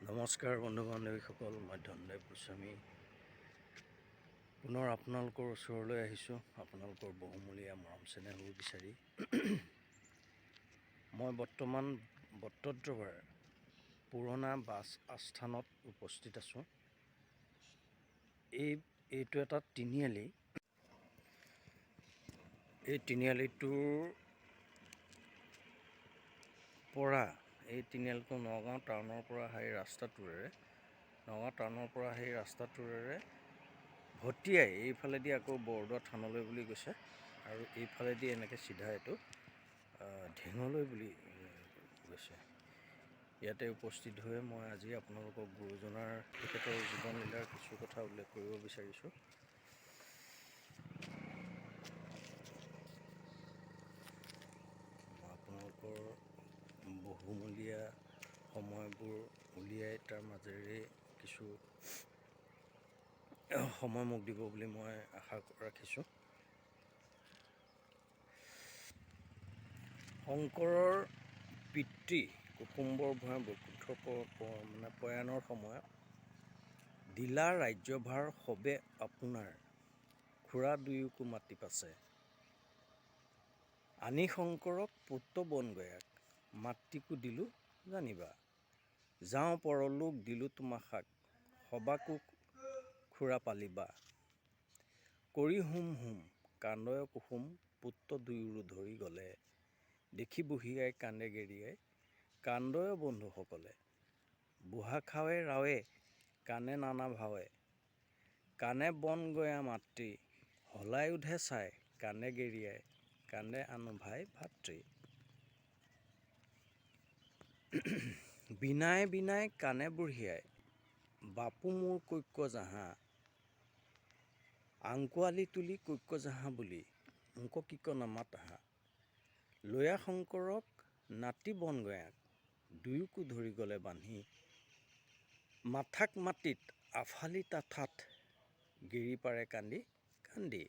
নমস্কাৰ বন্ধু বান্ধৱীসকল, মই ধনদেৱ গোস্বামী পুনৰ আপোনালোকৰ ওচৰলৈ আহিছোঁ, আপোনালোকৰ বহুমূলীয়া মৰম চেনেহবোৰ বিচাৰি। মই বৰ্তমান বটদ্ৰৱাৰ পুৰণা বাছ আস্থানত উপস্থিত আছোঁ। এইটো এটা তিনিআলি। এই তিনিআলিটোৰ পৰা তিনিআলিটো নগাঁও টাউনৰ পৰা সেই ৰাস্তাটোৰেৰে ভটিয়াই এইফালেদি আকৌ বৰদোৱা থানলৈ বুলি গৈছে, আৰু এইফালেদি এনেকৈ চিধা এইটো ঢেঙলৈ বুলি গৈছে। ইয়াতে উপস্থিত হৈ মই আজি আপোনালোকক গুৰুজনাৰ তেখেতৰ জীৱনলীলাৰ কিছু কথা উল্লেখ কৰিব বিচাৰিছোঁ। আপোনালোকৰ বহুমূলীয়া সময়বোৰ উলিয়াই তাৰ মাজেৰে কিছু সময় মোক দিব বুলি মই আশা ৰাখিছোঁ। শংকৰৰ পিতৃ কুসুম্বৰ ভূঞাৰ বৈকুণ্ঠ প্ৰয়াণৰ সময়ত দিলা ৰাজ্যভাৰ সবে আপোনাৰ খুৰা দুয়োকো মাতি পাছে। আনি শংকৰক পুত্ৰ বনগয়াক মাতৃকো দিলোঁ জানিবা। যাওঁ পৰলোক দিলোঁ তোমাশাক সবাকো খুৰা পালিবা। কৰি হুম কান্দয় কুসুম পুত্ৰ দুয়োৰো ধৰি গ'লে। দেখি বুঢ়িয়াই কান্দে গেৰিয়াই কান্দয় বন্ধুসকলে। বুঢ়া খাৱে ৰাৱে কানে নানা ভাৱে। কানে বন গয়া মাতৃ হলাই উধে চাই কান্দে গেৰিয়াই কান্দে আনো ভাই ভাতৃ। বিনাই বিনাই কানে বুঢ়িয়াই বাপু মোৰ কৈক্য জাহা। আংকুৱালি তুলি কৈক্য জাহা বুলি মোক কিক নামাত আহা। লয়া শংকৰক নাতি বনগয়াক দুয়োকো ধৰি গ'লে বান্ধি। মাথাক মাটিত আফালি তাঠাত গিৰি পাৰে কান্দি কান্দি।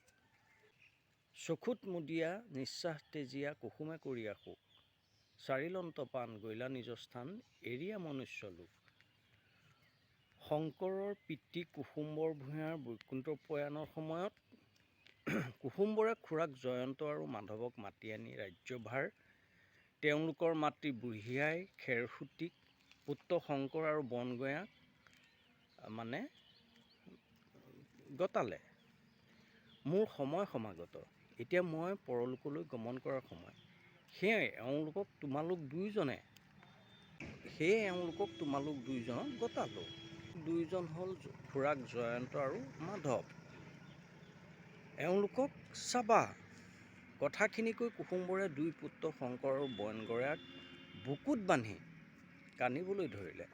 চকুত মুদিয়া নিশ্বাস তেজীয়া কুসুমে কৰিয়া শোক। চাৰিলন্ত পাণ গইলা নিজ স্থান এৰিয়া মনুষ্য লোক। শংকৰৰ পিতৃ কুসুম্বৰ ভূঞাৰ বৈকুণ্ঠ প্ৰয়াণৰ সময়ত কুসুম্বৰে খুৰাক জয়ন্ত আৰু মাধৱক মাতি আনি ৰাজ্যভাৰ তেওঁলোকৰ মাতৃ বুঢ়ীয়াই খেৰসুতিক পুত্ৰ শংকৰ আৰু বনগয়াক গতালে। মোৰ সময় সমাগত, এতিয়া মই পৰলোকলৈ গমন কৰাৰ সময়। সেয়ে এওঁলোকক তোমালোক দুয়োজনক গতালোঁ। দুয়োজন হ'ল খুৰাক জয়ন্ত আৰু মাধৱ। এওঁলোকক চাবা। কথাখিনি কৈ কুসুম্বৰে দুই পুত্ৰ শংকৰ আৰু বনগয়াক বুকুত বান্ধি কান্দিবলৈ ধৰিলে।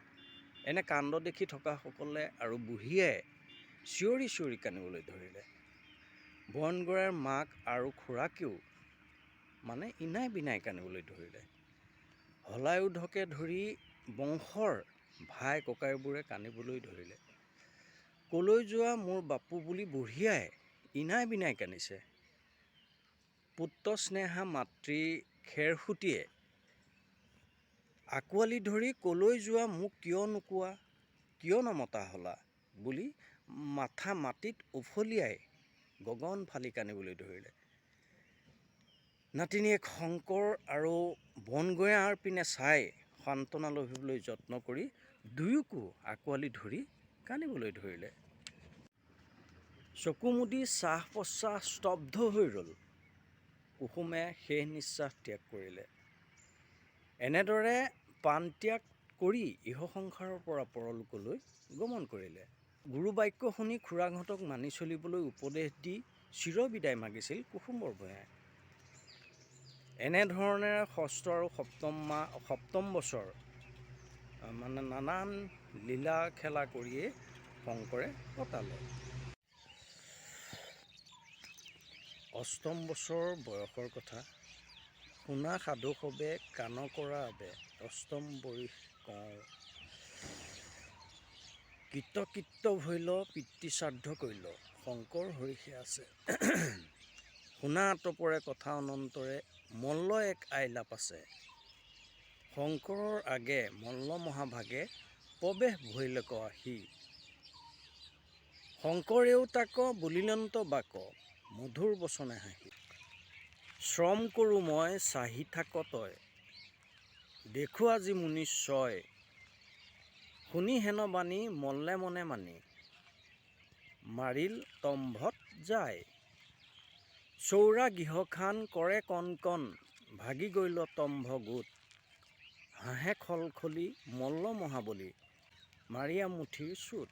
এনে কাণ্ড দেখি থকাসকলে আৰু বুঢ়ীয়ে চিঞৰি চিঞৰি কান্দিবলৈ ধৰিলে। বনগয়াৰ মাক আৰু খুৰাকেও ইনাই বিনাই কান্দিবলৈ ধৰিলে। হলায়ুধকে ধৰি বংশৰ ভাই ককাইবোৰে কান্দিবলৈ ধৰিলে। কলৈ যোৱা মোৰ বাপু বুলি বুঢ়ীয়াই ইনাই বিনাই কান্দিছে। পুত্ৰ স্নেহা মাতৃ খেৰসুতিয়ে আঁকোৱালি ধৰি কলৈ যোৱা মোক কিয় নোকোৱা কিয় নমতা হলা বুলি মাথা মাটিত উফলিয়াই গগন ফালি কান্দিবলৈ ধৰিলে। নাতিনীয়েক শংকৰ আৰু বনগয়াৰ পিনে চাই সান্তনা লভিবলৈ যত্ন কৰি দুয়োকো আঁকোৱালি ধৰি কান্দিবলৈ ধৰিলে। চকু মুদি শ্বাস প্ৰশ্বাস স্তব্ধ হৈ ৰ'ল। কুসুমে শেষ নিশ্বাস ত্যাগ কৰিলে। এনেদৰে প্ৰাণত্যাগ কৰি ইহ সংসাৰৰ পৰা পৰলোকলৈ গমন কৰিলে। গুৰু বাক্য শুনি খুৰাকহঁতক মানি চলিবলৈ উপদেশ দি চিৰ বিদায় মাগিছিল কুসুম্বৰ ভূঞাই। এনেধৰণেৰে ষষ্ঠ আৰু সপ্তম বছৰ নানান লীলা খেলা কৰিয়েই শংকৰে কটালে। অষ্টম বছৰ বয়সৰ কথা শুনা সাধু সবে কাণ কৰা আবে। অষ্টম বৰিশ কওঁ কৃতকৃত্য ভৈল পিতৃ শ্ৰাদ্ধ কৰিল শংকৰ হৰিষে আছে। শুনা আতপৰে কথা অনন্তৰে মল্ল এক আইলাপ আছে। শংকৰৰ আগে মল্ল মহাভাগে প্ৰৱেশ ভৈলক আহি। শংকৰেও তাক বুলিলন্ত বাক, মধুৰ বচনে হাঁহি। শ্ৰম কৰোঁ মই চাহি থাক তই, দেখো আজি মোৰ নিশ্চয়। শুনি হেন বাণী মল্লে মনে মানি, মাৰিল তম্ভত যায়। চৌৰা গৃহখান কৰে কণ কণ, ভাগি গৈ তম্ভ গোট। হাঁহে খলখলি মল্ল মহাবলী, মাৰিয়া মুঠিৰ চুট।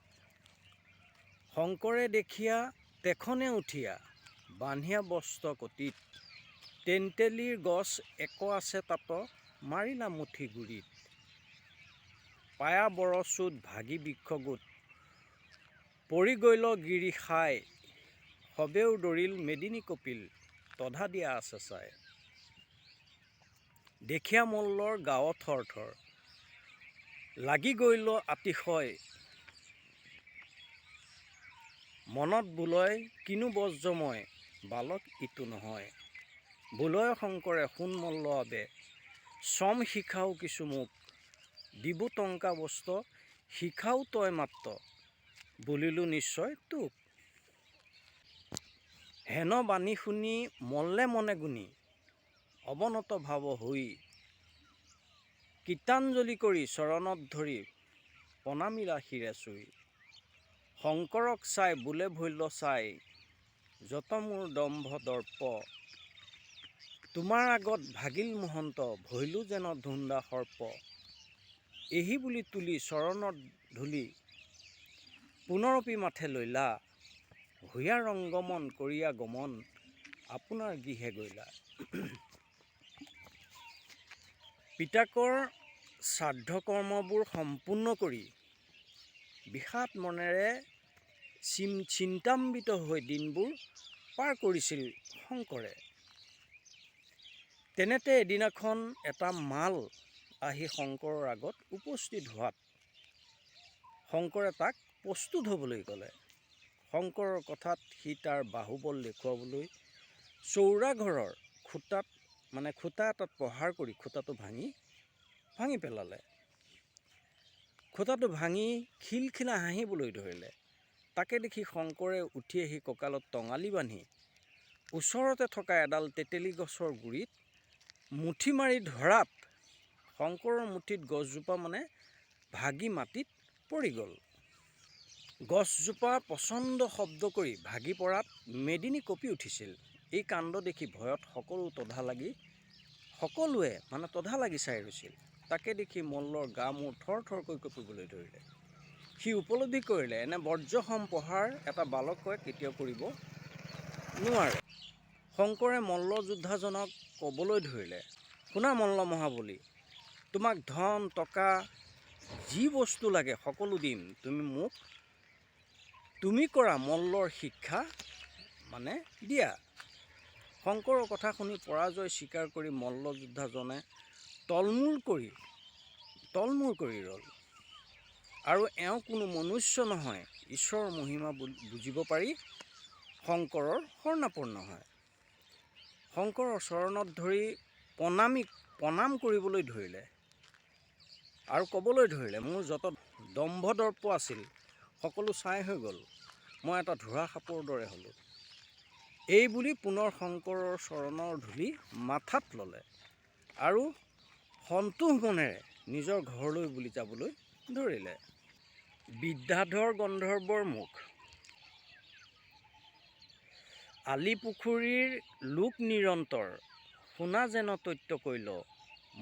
শংকৰে দেখিয়া তেখনে উঠিয়া, বান্ধিয়া বস্ত্ৰ কটিত। তেন্তেলীৰ গছ এক আছে তাত, মাৰিলা মুঠি গুৰিত। পায়া বৰ চুট ভাগি বৃক্ষ গোট, পৰি গৈল গিৰি খাই। সবেও দৰিল মেদিনী কপিল, তধা দিয়া আছে চাই। দেখিয়া মল্লৰ গাৱ থৰ থৰ, লাগি গৈল আতিশয়। মনত বোলয় কিনো বজ্ৰময়, বালক ইটো নহয়। বোলয় শংকৰে শুন মল্ল আবে, শ্ৰম শিকাও কিছু মোক। দিবো টংকা বস্ত্ৰ, শিকাও তই মাত্ৰ, বুলিলো নিশ্চয় তোক। হেন বাণী শুনি মল্লে মনে গুণি, অৱনত ভাৱ হৈ। কীৰ্তনাঞ্জলি কৰি চৰণত ধৰি, প্ৰণামিলা শিৰে চুই। শংকৰক চাই বোলে ভৈল চাই, যত মোৰ দম্ভ দৰ্প। তোমাৰ আগত ভাগিল মহন্ত, ভৈলো যেন ধুন্দা সৰ্প। এহি বুলি তুলি চৰণত ধূলি, পুনৰপি মাথে লৈলা। ভূঞা ৰংগমন কৰিয়া গমন, আপোনাৰ গৃহে গৈলা। পিতাকৰ শ্ৰাদ্ধ কৰ্মবোৰ সম্পূৰ্ণ কৰি, বিষাদ মনেৰে চিন্তান্বিত হৈ দিনবোৰ পাৰ কৰিছিল শংকৰে। তেনেতে এদিনাখন এটা মাল আহি শংকৰৰ আগত উপস্থিত হোৱাত শংকৰে তাক প্ৰস্তুত হ'বলৈ ক'লে। শংকৰৰ কথাত সি তাৰ বাহুবল দেখুৱাবলৈ চৌৰা ঘৰৰ খুটা এটাত প্ৰহাৰ কৰি খুটাটো ভাঙি পেলালে। খুটাটো ভাঙি খিলখিলা হাঁহিবলৈ ধৰিলে। তাকে দেখি শংকৰে উঠি আহি কঁকালত টঙালি বান্ধি, ওচৰতে থকা এডাল তেতেলী গছৰ গুৰিত মুঠি মাৰি ধৰাত শংকৰৰ মুঠিত গছজোপা ভাগি মাটিত পৰি গ'ল। গছজোপা প্ৰচণ্ড শব্দ কৰি ভাগি পৰাত মেদিনী কঁপি উঠিছিল। এই কাণ্ড দেখি ভয়ত সকলোৱে তধা লাগি চাই ৰৈছিল। তাকে দেখি মল্লৰ গা মূৰ থৰ থৰকৈ কঁপিবলৈ ধৰিলে। সি উপলব্ধি কৰিলে এনে বজ্ৰসম প্ৰহাৰ এটা বালকে কেতিয়াও কৰিব নোৱাৰে। শংকৰে মল্ল যোদ্ধাজনক ক'বলৈ ধৰিলে, শুনা মল্ল মহাবলী, তোমাক ধন টকা যি বস্তু লাগে সকলো দিম, তুমি কৰা মল্লৰ শিক্ষা দিয়া। শংকৰৰ কথা শুনি পৰাজয় স্বীকাৰ কৰি মল্ল যোদ্ধাজনে তলমূৰ কৰি ৰ'ল। আৰু এওঁ কোনো মনুষ্য নহয়, ঈশ্বৰৰ মহিমা বুজিব পাৰি শংকৰৰ শৰণাপন্ন হয়। শংকৰৰ চৰণত ধৰি প্ৰণাম কৰিবলৈ ধৰিলে আৰু ক'বলৈ ধৰিলে, মোৰ যত দম্ভ দৰ্প আছিল সকলো ছাই হৈ গ'ল, মই এটা ধোঁৰা সাপৰ দৰে হ'লোঁ। এই বুলি পুনৰ শংকৰৰ চৰণৰ ধূলি মাথাত ল'লে আৰু সন্তোষ মনেৰে নিজৰ ঘৰলৈ বুলি যাবলৈ ধৰিলে। বিদ্যাধৰ গন্ধৰ্বৰ মুখ, আলি পুখুৰীৰ লোক নিৰন্তৰ, শুনা যেন তত্য কৈল।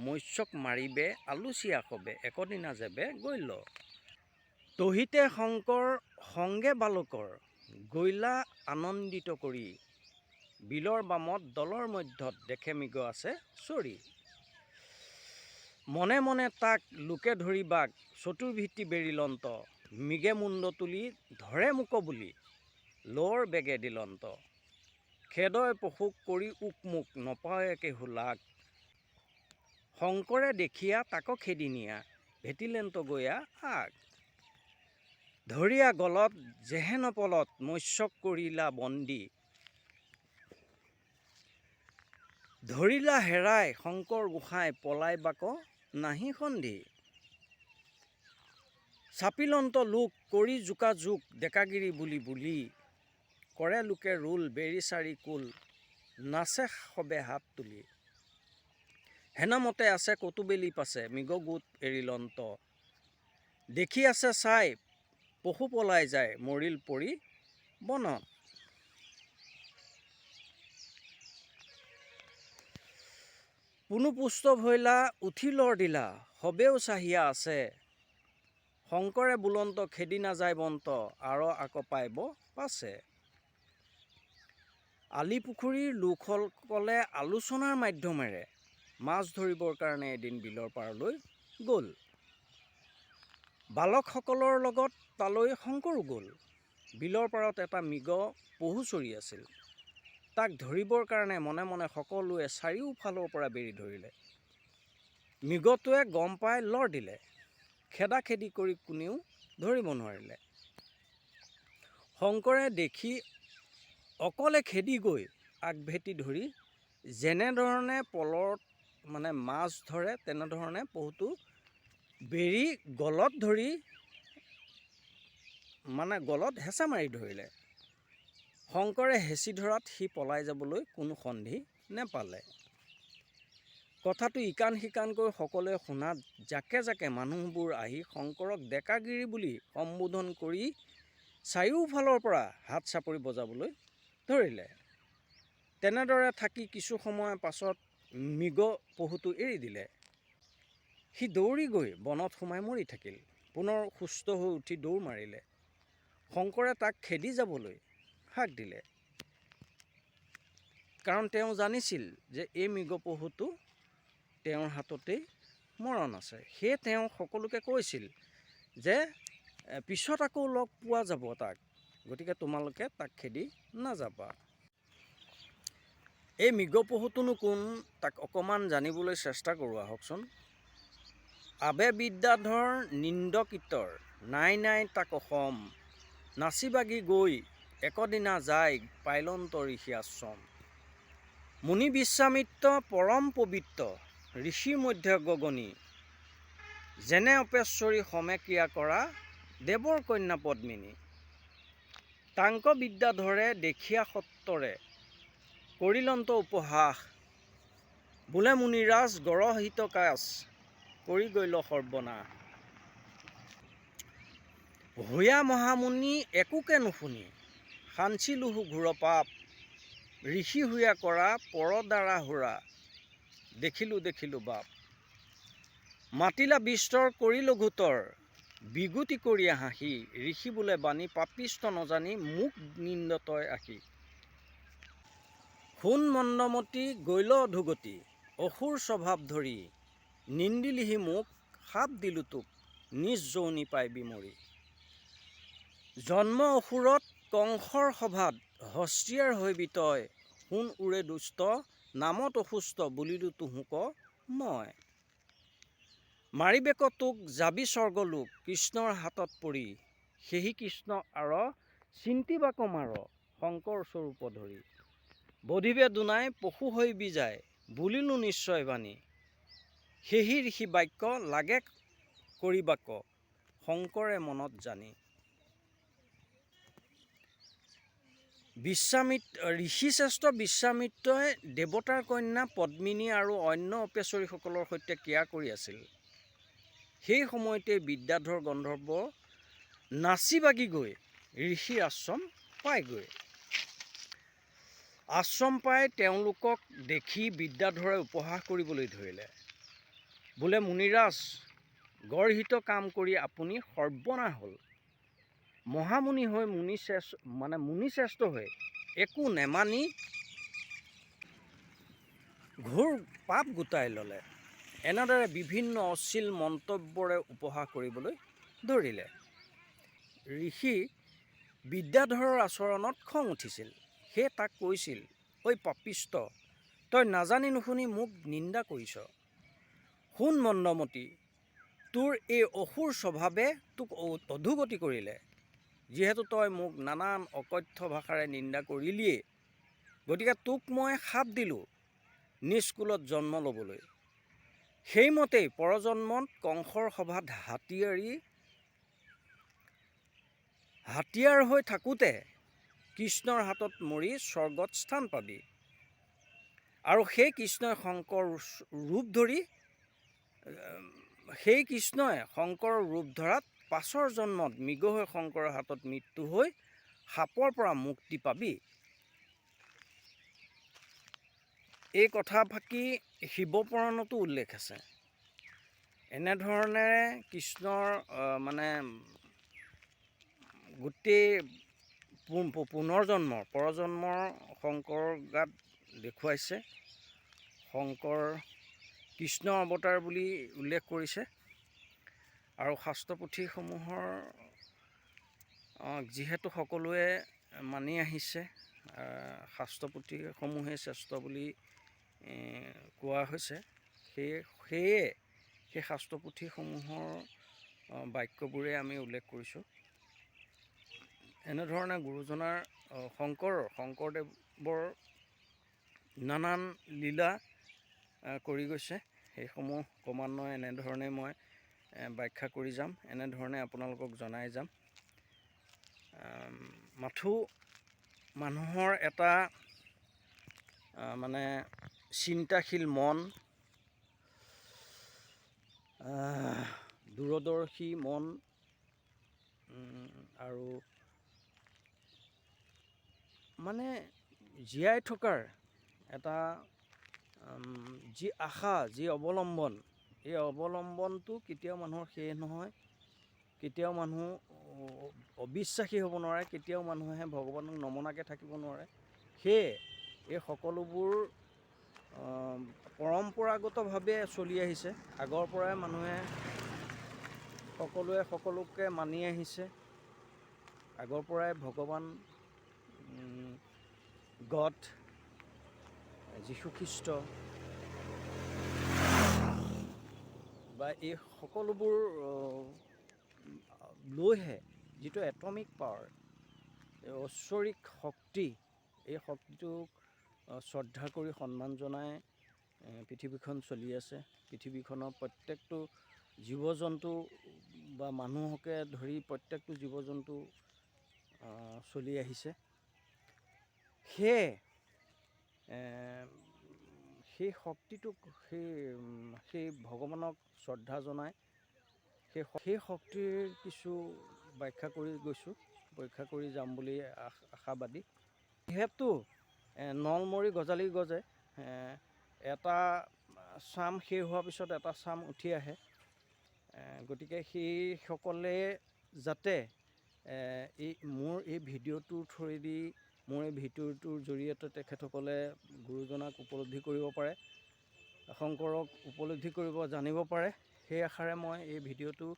মৎস্যক মাৰিবে আলোচিয়া সবে, একদিনা যেবে গৈল। তহিতে শংকৰ সংগে বালকৰ, গৈলা আনন্দিত কৰি। বিলৰ বামত দলৰ মধ্যত, দেখে মৃগ আছে চৰি। মনে মনে তাক লোকে ধৰি বাক, চতুৰ্ভীতি বেৰিলন্ত। মৃগে মুণ্ড তুলি ধৰে মোক বুলি, লৰ বেগে দিলন্ত। খেদয় পশুক কৰি ওক মোক, নপাৱে কেহু লাগ। শংকৰে দেখিয়া তাক খেদি নিয়া, ভেটিলেন্ত গৈয়া আগ। ধৰিয়া গলত যেহেন পলত, মৎস্যক কৰিলা বন্দী। ধৰিলা হেৰাই শংকৰ গোসাঁই, পলাই বাক নাহি সন্ধি। চাপিলন্ত লোক কৰি জোকা জোক ডেকাগিৰি বুলি বুলি কৰে লোকে ৰোল বেৰি চাৰি কুল নাচে সবে হাত তুলি হেনমতে আছে কটুবেলি পাছে মৃগ গোট এৰিলন্ত দেখি আছে চাই পশু পলাই যায় মৰিল পৰি বনত পুনু পুষ্ট ভৈলা উঠিলৰ দিলা সবেও চাহিয়া আছে শংকৰে বুলন্ত খেদি নাযায় বন্ত আৰু আকৌ পাইব পাছে আলি পুখুৰীৰ লোকসকলে আলোচনাৰ মাধ্যমেৰে মাছ ধৰিবৰ কাৰণে এদিন বিলৰ পাৰলৈ গ'ল বালকসকলৰ লগত তালৈ শংকৰো গ'ল বিলৰ পাৰত এটা মৃগ পহু চৰি আছিল তাক ধৰিবৰ কাৰণে মনে মনে সকলোৱে চাৰিওফালৰ পৰা বেৰি ধৰিলে মৃগটোৱে গম পাই লৰ দিলে খেদা খেদি কৰি কোনেও ধৰিব নোৱাৰিলে শংকৰে দেখি অকলে খেদি গৈ আগভেটি ধৰি যেনেধৰণে পলত মাছ ধৰে তেনেধৰণে পহুটো বেৰি গলত ধৰি গলত হেঁচা মাৰি ধৰিলে শংকৰে হেঁচি ধৰাত সি পলাই যাবলৈ কোনো সন্ধি নেপালে কথাটো ইকান সিকানকৈ সকলোৱে শুনাত জাকে জাকে মানুহবোৰ আহি শংকৰক ডেকাগিৰি বুলি সম্বোধন কৰি চাৰিওফালৰ পৰা হাত চাপৰি বজাবলৈ ধৰিলে তেনেদৰে থাকি কিছু সময়ৰ পাছত মৃগ পহুটো এৰি দিলে সি দৌৰি গৈ বনত সোমাই মৰি থাকিল পুনৰ সুস্থ হৈ উঠি দৌৰ মাৰিলে শংকৰে তাক খেদি যাবলৈ হাক দিলে কাৰণ তেওঁ জানিছিল যে এই মৃগ পহুটো তেওঁৰ হাততেই মৰণ আছে সেয়ে তেওঁ সকলোকে কৈছিল যে পিছত আকৌ লগ পোৱা যাব তাক গতিকে তোমালোকে তাক খেদি নাযাবা এই মৃগ পহুটোনো কোন তাক অকণমান জানিবলৈ চেষ্টা কৰোঁ আহকচোন আবে বিদ্যাধৰ নিন্দকিতৰ নাই নাই তাক অসম নাচি বাগি গৈ একদিনা যায় পাইলন্ত ঋষি আশ্ৰম মুনি বিশ্বামিত্ৰ পৰম পবিত্ৰ ঋষিৰ মধ্য গগনী যেনে অপেশ্বৰী সমে ক্ৰিয়া কৰা দেৱৰ কন্যা পদ্মিনী তাংক বিদ্যাধৰে দেখিয়া সত্তৰে কৰিলন্ত উপহাস বোলে মুনিৰাজ গৰহিত কাজ কৰি গৈল সৰ্বনাশ ভূঞা মহামুনি একোকে নুশুনি সাঞ্চিলোহু ঘোৰ পাপ ঋষি হুয়া কৰা পৰ দ্বাৰা হুৰা দেখিলো বাপ মাতিলা বিস্তৰ কৰি লঘুতৰ বিগুটি কৰিয়া হাঁহি ঋষি বোলে বাণী পাপিষ্ট নজানি মোক নিন্দতই আহি সোণ মন্দমতী গৈল অধুগতি অসুৰ স্বভাৱ ধৰি নিন্দিলিহি মোক শাপ দিলো তোক নিজ যৌনি পাই বিমৰি জন্ম অসুৰত কংসৰ সভাত হস্তিয়াৰ হৈ বিতয় সোণ উৰে দুষ্ট নামত অসুস্থ বুলিলো তোহোক মই মাৰিবেক তোক যাবি স্বৰ্গলোক কৃষ্ণৰ হাতত পৰি সেহি কৃষ্ণ আৰ চিন্তিবাক মাৰ শংকৰ স্বৰূপ ধৰি বধিবে দুনাই পশু হৈ বিজায় বুলিলো নিশ্চয় বাণী সেহি ঋষি বাক্য লাগে কৰিবাক শংকৰে মনত জানি ঋষিশ্ৰেষ্ঠ বিশ্বামিত্ৰই দেৱতাৰ কন্যা পদ্মিনী আৰু অন্য অপেশ্বৰীসকলৰ সৈতে ক্ৰিয়া কৰি আছিল সেই সময়তে বিদ্যাধৰ গন্ধৰ্ব নাচি বাগি গৈ ঋষিৰ আশ্ৰম পায়গৈ আশ্ৰম পাই তেওঁলোকক দেখি বিদ্যাধৰে উপহাস কৰিবলৈ ধৰিলে বোলে মুনিৰাজ গৰ্হিত কাম কৰি আপুনি সৰ্বনাশ হ'ল মহামুনি হৈ মুনিশ্ৰেষ্ঠ হৈ একো নেমানি ঘোৰ পাপ গোটাই ল'লে এনেদৰে বিভিন্ন অশ্লীল মন্তব্যৰে উপহাস কৰিবলৈ ধৰিলে ঋষি বিদ্যাধৰৰ আচৰণত খং উঠিছিল সেয়ে তাক কৈছিল ঐ পাপিষ্ট তই নাজানি নুশুনি মোক নিন্দা কৰিছ শুন মন্দমতী তোৰ এই অসুৰ স্বভাৱে তোক অধোগতি কৰিলে যিহেতু তই মোক নানান অকথ্য ভাষাৰে নিন্দা কৰিলিয়ে গতিকে তোক মই শাপ দিলোঁ নিজ কুলত জন্ম ল'বলৈ সেইমতেই পৰজন্মত কংসৰ সভাত হাতীয়াৰী হাতীয়াৰ হৈ থাকোঁতে কৃষ্ণৰ হাতত মৰি স্বৰ্গত স্থান পাবি। আৰু সেই কৃষ্ণই শংকৰ ৰূপ ধৰাত পাছৰ জন্মত মৃগ হৈ শংকৰৰ হাতত মৃত্যু হৈ সাপৰ পৰা মুক্তি পাবি। এই কথাফাকি শিৱপুৰাণতো উল্লেখ আছে। এনেধৰণেৰে কৃষ্ণৰ মানে গোটেই পৰজন্মৰ শংকৰ গাত দেখুৱাইছে। শংকৰ কৃষ্ণ অৱতাৰ বুলি উল্লেখ কৰিছে। আৰু শাস্ত্ৰপুথিসমূহৰ যিহেতু সকলোৱে মানি আহিছে, শাস্ত্ৰপুথিসমূহেই শ্ৰেষ্ঠ বুলি কোৱা হৈছে, সেয়ে সেই শাস্ত্ৰপুথিসমূহৰ বাক্যবোৰে আমি উল্লেখ কৰিছোঁ। এনেধৰণে গুৰুজনাৰ শংকৰদেৱৰ নানান লীলা কৰি গৈছে। সেইসমূহ ক্ৰমান্বয়ে এনেধৰণে মই ব্যাখ্যা কৰি যাম, এনেধৰণে আপোনালোকক জনাই যাম। মাথো মানুহৰ এটা মানে চিন্তাশীল মন, দূৰদৰ্শী মন আৰু মানে জীয়াই থকাৰ এটা যি আশা, যি অৱলম্বন, এই অৱলম্বনটো কেতিয়াও মানুহৰ শেষ নহয়। কেতিয়াও মানুহ অবিশ্বাসী হ'ব নোৱাৰে, কেতিয়াও মানুহে ভগৱানক নমনাকৈ থাকিব নোৱাৰে। সেয়ে এই সকলোবোৰ পৰম্পৰাগতভাৱে চলি আহিছে। আগৰ পৰাই মানুহে সকলোৱে সকলোকে মানি আহিছে। আগৰ পৰাই ভগৱান, গড, যীশুখ্ৰীষ্ট বা এই সকলোবোৰ লৈহে যিটো এটমিক পাৱাৰ, ঐশ্বৰিক শক্তি, এই শক্তিটোক শ্ৰদ্ধা কৰি সন্মান জনাই পৃথিৱীখন চলি আছে। পৃথিৱীখনৰ প্ৰত্যেকটো জীৱ জন্তু বা মানুহকে ধৰি প্ৰত্যেকটো জীৱ জন্তু চলি আহিছে। সেয়ে সেই শক্তিটোক, সেই ভগৱানক শ্ৰদ্ধা জনাই সেই শক্তিৰ কিছু ব্যাখ্যা কৰি গৈছোঁ, ব্যাখ্যা কৰি যাম বুলি আশাবাদী। যিহেতু নলমৰি গজালি গজে, এটা চাম শেষ হোৱাৰ পিছত এটা চাম উঠি আহে। গতিকে সেইসকলে যাতে মোৰ এই ভিডিঅ'টোৰ থ্ৰুৱেদি, মোৰ এই ভিডিঅ'টোৰ জৰিয়তে তেখেতসকলে গুৰুজনাক উপলব্ধি কৰিব পাৰে, শংকৰক উপলব্ধি কৰিব জানিব পাৰে, সেই আশাৰে মই এই ভিডিঅ'টো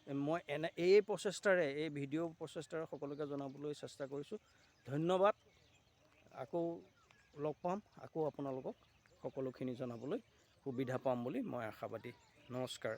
এই ভিডিঅ' প্ৰচেষ্টাৰে সকলোকে জনাবলৈ চেষ্টা কৰিছোঁ। ধন্যবাদ। আকৌ লগ পাম, আকৌ আপোনালোকক সকলোখিনি জনাবলৈ সুবিধা পাম বুলি মই আশাবাদী। নমস্কাৰ।